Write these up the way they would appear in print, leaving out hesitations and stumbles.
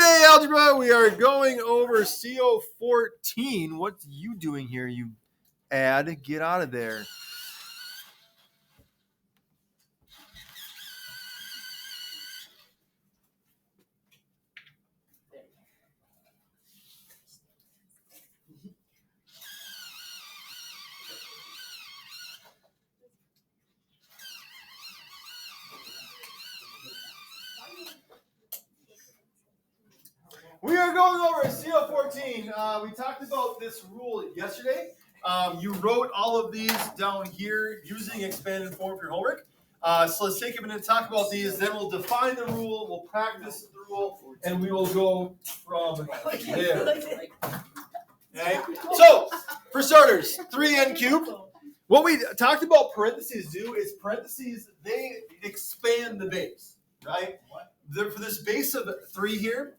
Hey, Algebra, we are going over CO14. What's you doing here, you ad? Get out of there. We are going over CO14. We talked about this rule yesterday. You wrote all of these down here using expanded form for your homework. So let's take a minute to talk about these. Then we'll define the rule, we'll practice the rule, and we will go from there. Okay? So, for starters, 3n cubed. What we talked about parentheses do is parentheses, they expand the base, right? For this base of 3 here,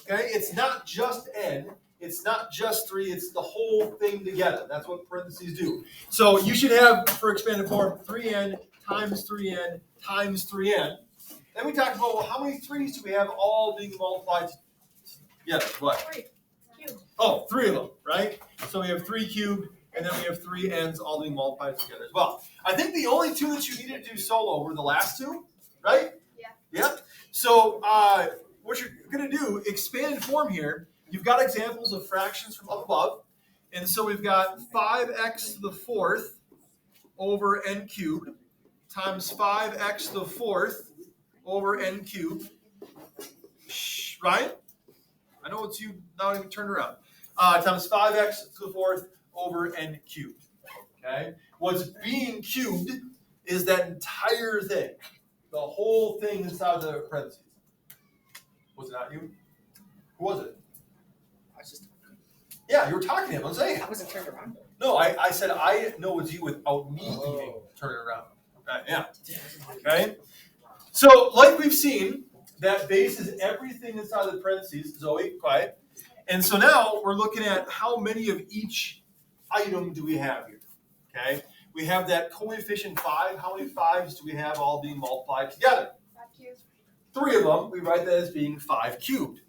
okay, it's not just n, it's not just 3, it's the whole thing together. That's what parentheses do. So you should have, for expanded form, 3n times 3n times 3n. Then we talked about, well, how many 3's do we have all being multiplied together? What? 3 cubed. Oh, 3 of them, right? So we have 3 cubed, and then we have 3 n's all being multiplied together as well. I think the only 2 that you needed to do solo were the last 2, right? Yeah. Yep. So what you're going to do, expanded form here, you've got examples of fractions from up above. And so we've got 5x to the 4th over n cubed times 5x to the 4th over n cubed. Shh, Ryan? I know it's you not even turned around. Times 5x to the 4th over n cubed. Okay? What's being cubed is that entire thing. The whole thing inside the parentheses. Was it not you? Who was it? I was just Yeah, you were talking to him. I'm saying. I wasn't turned around. No, I said I know it's you without me even turning around. Okay, yeah. Okay. So, like we've seen, that base is everything inside the parentheses. Zoe, quiet. And so now we're looking at how many of each item do we have here. Okay. We have that coefficient 5. How many 5s do we have all being multiplied together? 5 cubed. 3 of them, we write that as being 5 cubed.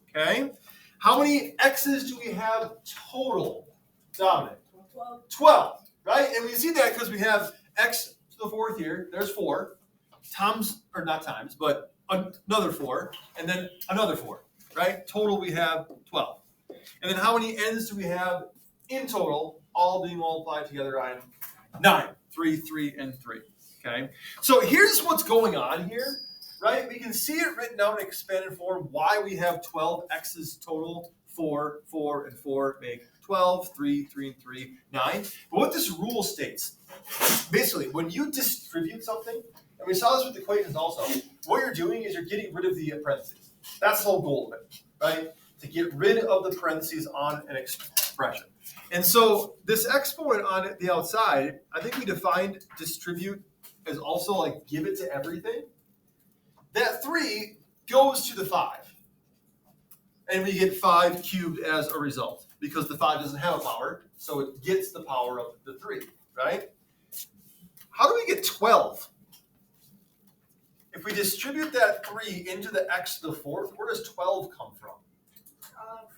Okay? How many x's do we have total, Dominic? 12, right? And we see that because we have x to the 4th here. There's 4. Times, or not times, but another 4. And then another 4, right? Total we have 12. And then how many n's do we have in total, all being multiplied together, Ryan? 9. 3, 3, and 3. Okay? So here's what's going on here, right? We can see it written out in expanded form why we have 12 x's total. 4, 4, and 4 make 12, 3, 3, and 3, 9. But what this rule states, basically, when you distribute something, and we saw this with equations also, what you're doing is you're getting rid of the parentheses. That's the whole goal of it, right? To get rid of the parentheses on an expression. And so this exponent on the outside, I think we defined distribute as also like give it to everything. That 3 goes to the 5. And we get 5 cubed as a result because the 5 doesn't have a power, so it gets the power of the 3, right? How do we get 12? If we distribute that 3 into the x to the 4th, where does 12 come from?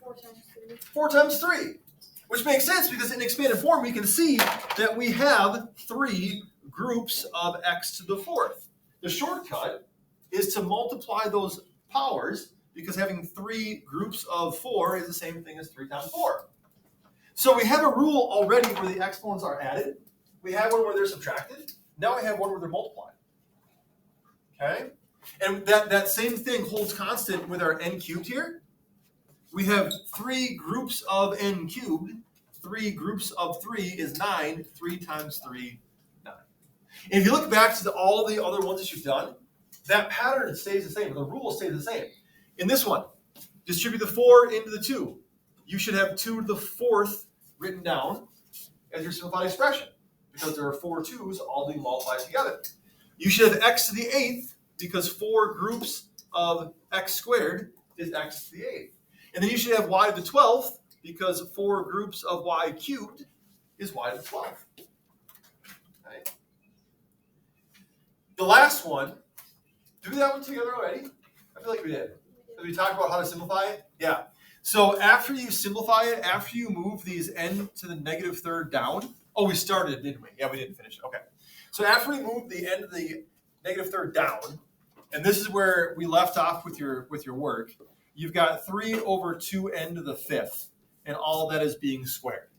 4 times 3. 4 times 3, which makes sense because in expanded form we can see that we have 3 groups of x to the 4th. The shortcut is to multiply those powers because having 3 groups of 4 is the same thing as 3 times 4. So we have a rule already where the exponents are added. We have one where they're subtracted. Now we have one where they're multiplied. Okay? And that same thing holds constant with our n cubed here. We have 3 groups of n cubed. 3 groups of 3 is 9. 3 times 3, 9. And if you look back to all the other ones that you've done, that pattern stays the same. The rule stays the same. In this one, distribute the 4 into the 2. You should have 2 to the 4th written down as your simplified expression because there are 4 2's all being multiplied together. You should have x to the 8th because 4 groups of x squared is x to the 8th. And then you should have y to the 12th because 4 groups of y cubed is y to the 12th. Okay. The last one, do that one together already? I feel like we did. Because we talked about how to simplify it? Yeah. So after you simplify it, after you move these n to the negative third down, oh, we started, didn't we? Yeah, we didn't finish. Okay. So after we move the n to the negative third down, and this is where we left off with your work, you've got 3 over 2n to the fifth, and all that is being squared.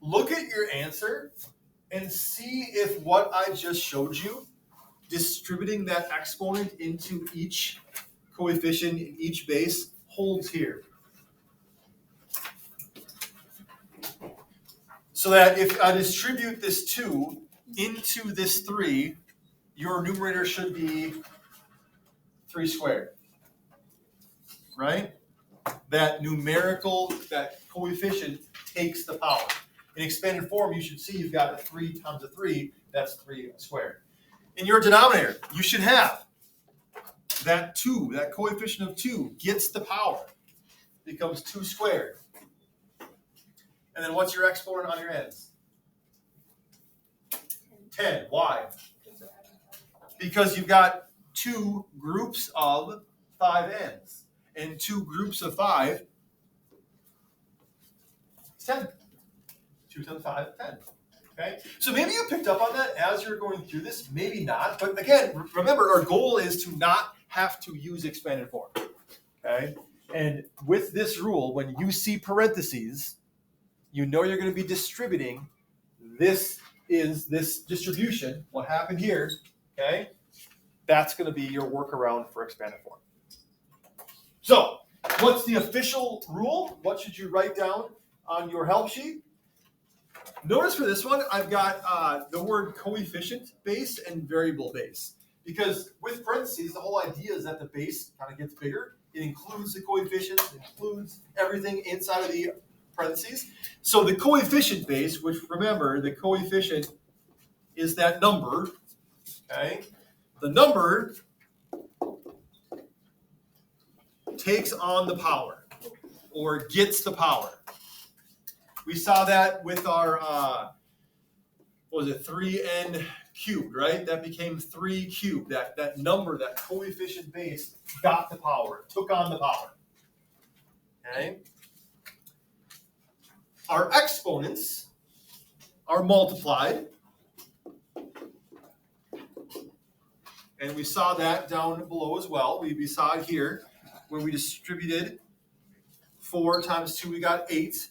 Look at your answer and see if what I just showed you, distributing that exponent into each coefficient in each base, holds here. So that if I distribute this 2 into this 3, your numerator should be 3 squared. Right? That coefficient takes the power. In expanded form, you should see you've got a 3 times a 3, that's 3 squared. In your denominator, you should have that 2, that coefficient of 2 gets the power, becomes 2 squared. And then what's your exponent on your ends? 10. Why? Because you've got 2 groups of 5 ends. And 2 groups of 5 is 10. 2 times 5 is 10. Okay? So maybe you picked up on that as you're going through this, maybe not. But again, remember, our goal is to not have to use expanded form. Okay? And with this rule, when you see parentheses, you know you're going to be distributing. This is this distribution. What happened here, okay? That's going to be your workaround for expanded form. So, what's the official rule? What should you write down on your help sheet? Notice for this one, I've got the word coefficient base and variable base. Because with parentheses, the whole idea is that the base kind of gets bigger. It includes the coefficients, it includes everything inside of the parentheses. So the coefficient base, which remember, the coefficient is that number, okay? The number takes on the power, or gets the power. We saw that with our, 3n cubed, right? That became 3 cubed. That number, that coefficient base, got the power, took on the power. Okay? Our exponents are multiplied. And we saw that down below as well. We saw it here when we distributed 4 times 2, we got 8.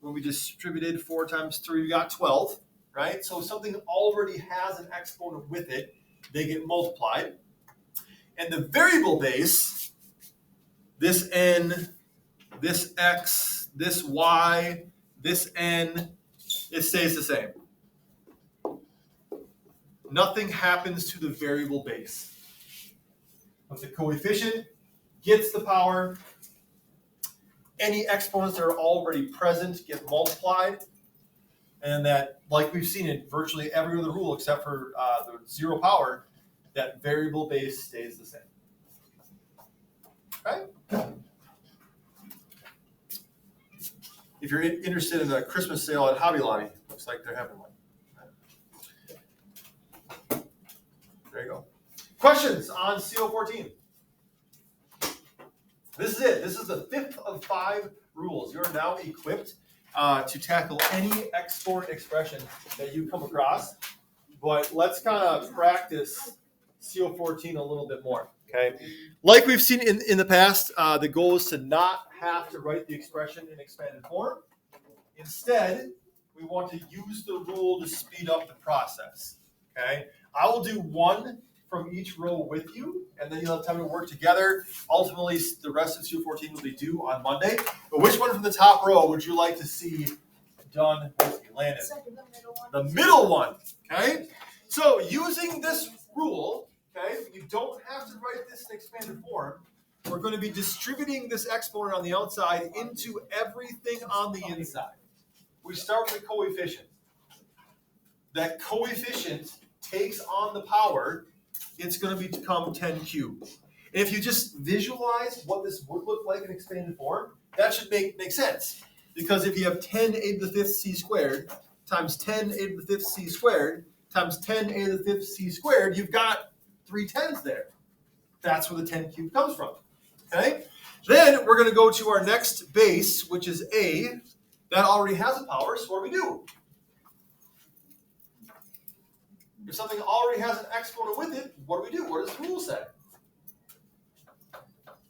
When we distributed 4 times 3, we got 12, right? So something already has an exponent with it, they get multiplied. And the variable base, this n, this x, this y, this n, it stays the same. Nothing happens to the variable base. But the coefficient gets the power. Any exponents that are already present get multiplied. And that, like we've seen in virtually every other rule except for the 0 power, that variable base stays the same. Okay? If you're interested in a Christmas sale at Hobby Lobby, looks like they're having one. There you go. Questions on CO14? This is it. This is the 5th of 5 rules. You're now equipped to tackle any exponent expression that you come across. But let's kind of practice CO14 a little bit more. Okay. Like we've seen in the past, the goal is to not have to write the expression in expanded form. Instead, we want to use the rule to speed up the process. Okay. I will do one from each row with you, and then you'll have time to work together. Ultimately, the rest of CO14 will be due on Monday. But which one from the top row would you like to see done with you, Landon? The middle one. Okay. So using this rule, okay, you don't have to write this in expanded form. We're going to be distributing this exponent on the outside into everything on the inside. We start with the coefficient. That coefficient takes on the power. It's going to become 10 cubed. And if you just visualize what this would look like in expanded form, that should make sense. Because if you have 10 a to the 5th c squared times 10 a to the 5th c squared times 10 a to the 5th c squared, you've got 3 tens there. That's where the 10 cubed comes from. Okay? Then we're going to go to our next base, which is a. That already has a power, so what do? If something already has an exponent with it, what do? What does the rule say?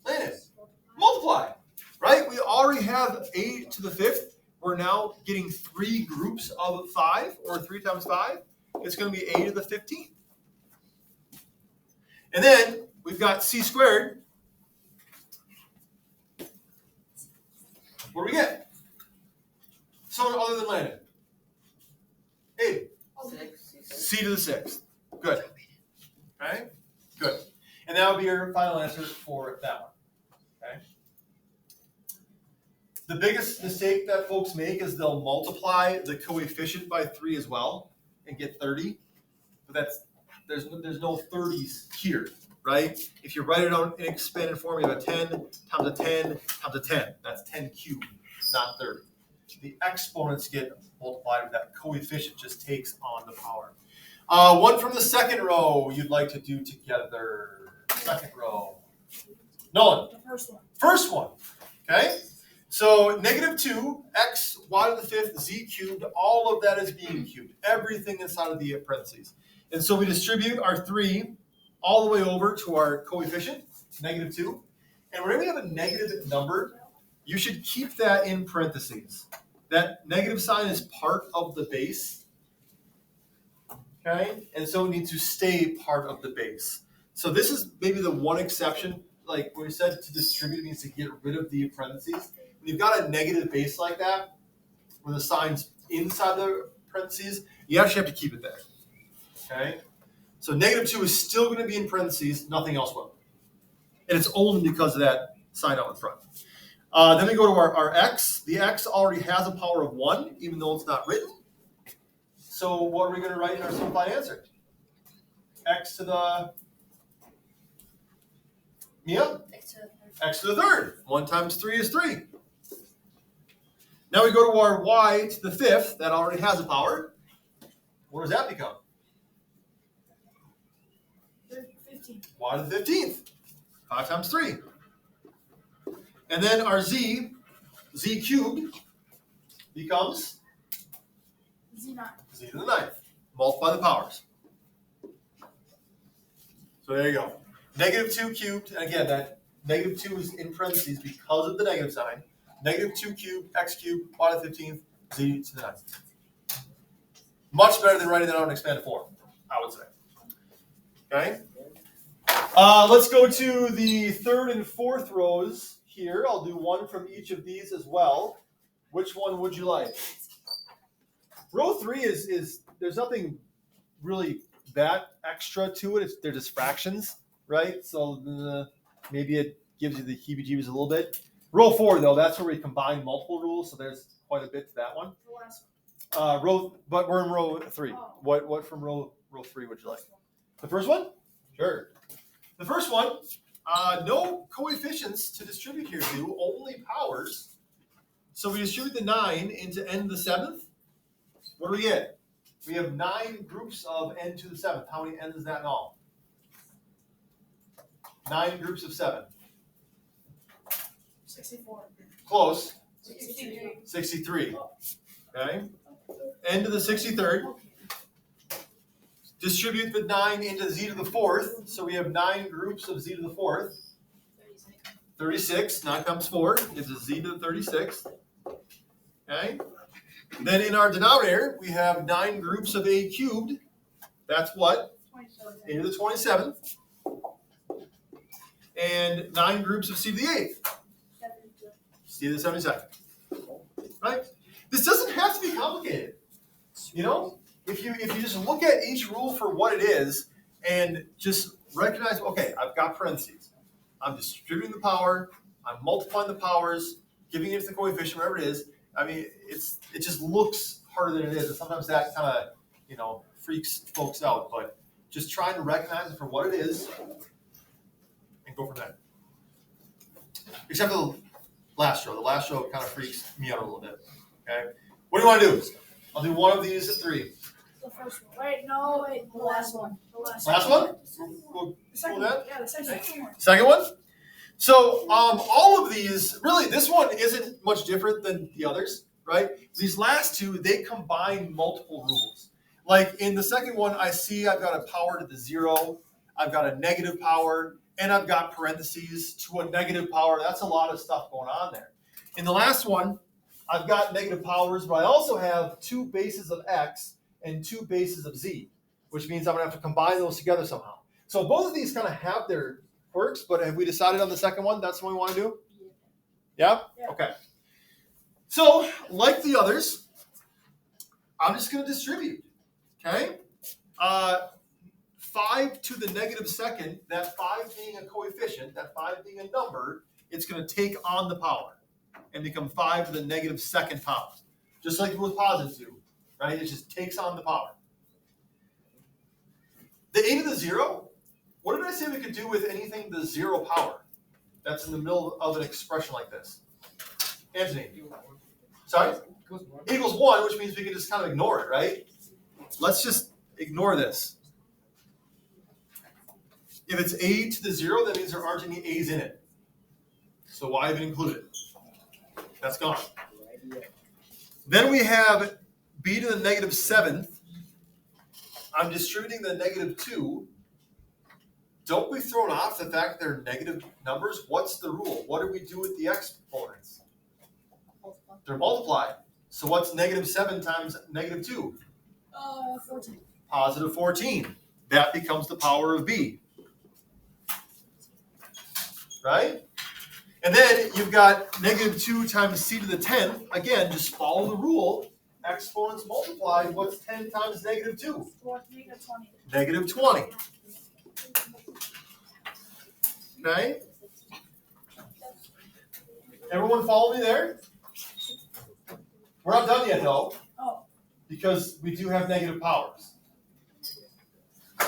Landon, multiply. Right? We already have a to the 5th. We're now getting 3 groups of 5, or 3 times 5. It's going to be a to the 15th. And then we've got c squared. What do we get? Someone other than Landon. A. C to the 6th. Good. Okay? Good. And that would be your final answer for that one. Okay? The biggest mistake that folks make is they'll multiply the coefficient by 3 as well and get 30. But there's no 30s here, right? If you write it out in expanded form, you have a 10 times a 10 times a 10. That's 10 cubed, not 30. The exponents get multiplied, that coefficient just takes on the power. One from the second row you'd like to do together. Second row. Nolan. The first one. First one. Okay? So -2, x, y to the 5th, z cubed, all of that is being cubed. Everything inside of the parentheses. And so we distribute our 3 all the way over to our coefficient, -2. And whenever you have a negative number, you should keep that in parentheses. That negative sign is part of the base. Okay? And so it needs to stay part of the base. So this is maybe the one exception. Like when we said to distribute, it means to get rid of the parentheses. When you've got a negative base like that, where the sign's inside the parentheses, you actually have to keep it there. Okay? So -2 is still going to be in parentheses, nothing else will. And it's only because of that sign out in front. Then we go to our x. The x already has a power of 1, even though it's not written. So what are we going to write in our simplified answer? X to the... Mia? X to the 3rd. 1 times 3 is 3. Now we go to our y to the 5th. That already has a power. What does that become? 15. Y to the 15th. 5 times 3. And then our z cubed, becomes Z9. z to the 9th. Multiply the powers. So there you go. -2 cubed, and again, that -2 is in parentheses because of the negative sign. -2 cubed, x cubed, y to the 15th, z to the 9th. Much better than writing that out in expanded form, I would say. Okay? Let's go to the 3rd and 4th rows here. I'll do one from each of these as well. Which one would you like? Row 3 is there's nothing really that extra to it. They're just fractions, right? So maybe it gives you the heebie-jeebies a little bit. Row 4, though, that's where we combine multiple rules, so there's quite a bit to that one. The last one. But we're in row 3. Oh. What from row 3 would you like? The first one? Sure. The first one, no coefficients to distribute here, only powers. So we distribute the 9 into n to the 7th. What do we get? We have 9 groups of n to the 7th. How many n's is that in all? 9 groups of 7. 64. Close. 63. 63. Okay. N to the 63rd. Distribute the 9 into z to the 4th. So we have 9 groups of z to the 4th. 36. 9 times 4 is a z to the 36th. Okay. Then in our denominator, we have 9 groups of a cubed. That's what? 27. A to the 27th. And 9 groups of c to the 8th. 72. C to the 72nd. Right? This doesn't have to be complicated. You know? If you just look at each rule for what it is and just recognize, okay, I've got parentheses. I'm distributing the power, I'm multiplying the powers, giving it to the coefficient, whatever it is. I mean, it just looks harder than it is, and sometimes that kind of, freaks folks out. But just trying to recognize it for what it is and go from there. Except for the last row. The last row kind of freaks me out a little bit. Okay? What do you want to do? I'll do one of these at 3. The first one. Wait, no, wait. The last one. The last Last one? We'll The second Pull that. one. Yeah, the second one. Second one. So all of these, really, this one isn't much different than the others, right? These last two, they combine multiple rules. Like in the second one, I see I've got a power to the 0, I've got a negative power, and I've got parentheses to a negative power. That's a lot of stuff going on there. In the last one, I've got negative powers, but I also have 2 bases of x and 2 bases of z, which means I'm going to have to combine those together somehow. So both of these kind of have their quirks, but have we decided on the second one? That's what we want to do? Yeah? Yeah. Okay. So, like the others, I'm just going to distribute. Okay? 5 to the negative second, that 5 being a coefficient, that 5 being a number, it's going to take on the power and become 5 to the negative second power. Just like with positives do, right? It just takes on the power. The a to the 0, what did I say we could do with anything to the 0 power that's in the middle of an expression like this? Anthony? Sorry? Equals 1, which means we can just kind of ignore it, right? Let's just ignore this. If it's a to the 0, that means there aren't any a's in it. So why even include it? That's gone. Then we have b to the negative 7th. I'm distributing the negative 2. Don't be thrown off the fact they're negative numbers. What's the rule? What do we do with the exponents? They're multiplied. So what's negative 7 times negative 2? 14. Positive 14. That becomes the power of b. Right? And then you've got negative 2 times c to the 10th. Again, just follow the rule. Exponents multiplied. What's 10 times negative 2? Negative 20. Negative 20. Okay? Everyone follow me there? We're not done yet, though. Oh. Because we do have negative powers.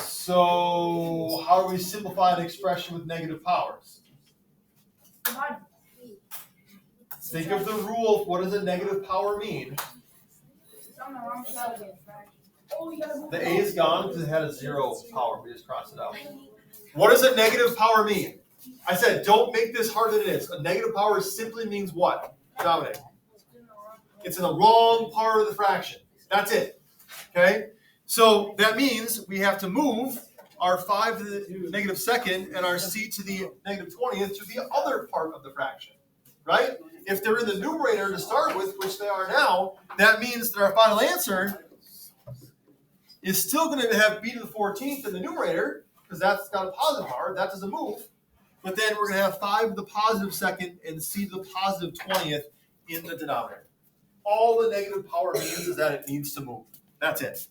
So how do we simplify an expression with negative powers? Divide. Think of the rule. What does a negative power mean? It's on the wrong side of it. Oh, you gotta move The a is gone because it had a 0 power. We just crossed it out. What does a negative power mean? I said, don't make this harder than it is. A negative power simply means what? Dominic? It's in the wrong part of the fraction. That's it. Okay? So that means we have to move our 5 to the negative second and our c to the negative 20th to the other part of the fraction. Right? If they're in the numerator to start with, which they are now, that means that our final answer is still going to have b to the 14th in the numerator, because that's got a positive power. That doesn't move. But then we're going to have 5 to the positive second and c to the positive 20th in the denominator. All the negative power means is that it needs to move. That's it.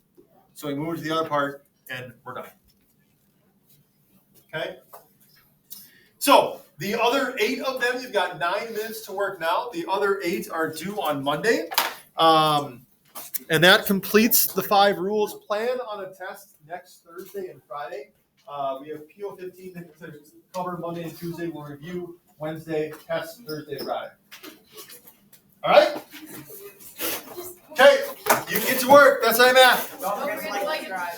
So we move to the other part, and we're done. Okay? So the other 8 of them, you've got 9 minutes to work now. The other 8 are due on Monday. And that completes the 5 rules. Plan on a test next Thursday and Friday. We have PO15 to cover Monday and Tuesday. We'll review Wednesday, test Thursday, Friday. All right? Okay, you can get to work. That's how I'm at. Don't forget to like and subscribe.